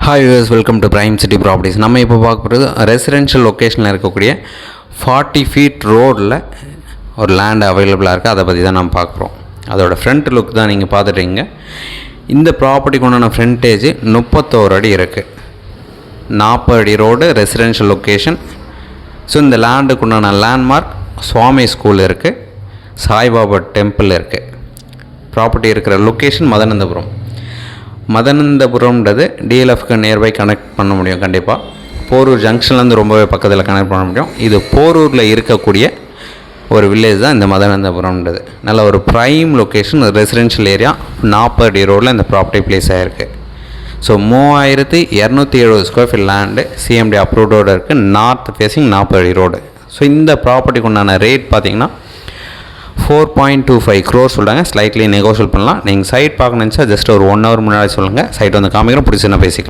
Hi use welcome to prime city properties. நம்ம இப்போ பார்க்க போகிறது ரெசிடென்ஷியல் லொக்கேஷனில் இருக்கக்கூடிய 40 ஃபீட் ரோடில் ஒரு லேண்ட் அவைலபிளாக இருக்குது. அதை பற்றி தான் நம்ம பார்க்குறோம். அதோட ஃப்ரண்ட் லுக் தான் நீங்கள் பார்த்துட்டீங்க. இந்த ப்ராப்பர்ட்டிக்கு உண்டான ஃப்ரண்டேஜ் 31 அடி இருக்குது. 40 அடி ரோடு, ரெசிடென்ஷியல் லொக்கேஷன். ஸோ இந்த லேண்டுக்கு உண்டான லேண்ட்மார்க் சுவாமி ஸ்கூல் இருக்குது, சாய்பாபா டெம்பிள் இருக்குது. ப்ராப்பர்ட்டி இருக்கிற லொக்கேஷன் மதனந்தபுரம்ன்றது டிஎல்எஃப்க்கு நியர்பை கனெக்ட் பண்ண முடியும். கண்டிப்பாக போரூர் ஜங்ஷன்லேருந்து ரொம்பவே பக்கத்தில் கனெக்ட் பண்ண முடியும். இது போரூரில் இருக்கக்கூடிய ஒரு வில்லேஜ் தான் இந்த மதனந்தபுரம்ன்றது. நல்ல ஒரு ப்ரைம் லொக்கேஷன், ரெசிடென்ஷியல் ஏரியா, 40 அடி ரோடில் இந்த ப்ராப்பர்ட்டி பிளேஸ் ஆகிருக்கு. ஸோ 3270 ஸ்கொயர் ஃபீட் லேண்டு சிஎம்டி அப்ரூவ்டோடு இருக்குது. நார்த் ஃபேஸிங் 40 அடி ரோடு. ஸோ இந்த ப்ராப்பர்ட்டிக்கு உண்டான ரேட் பார்த்திங்கன்னா 4.25 crore சொல்கிறாங்க. ஸ்லைட்லி நெகோஷியல் பண்ணலாம். நீங்கள் சைட் பார்க்கணுன்னு நினச்சா ஜஸ்ட் ஒரு 1 hour முன்னாடி சொல்லுங்கள். சைட் வந்து காமிக்கிறோம், பிடிச்சுன்னா பேசிக்கலாம்.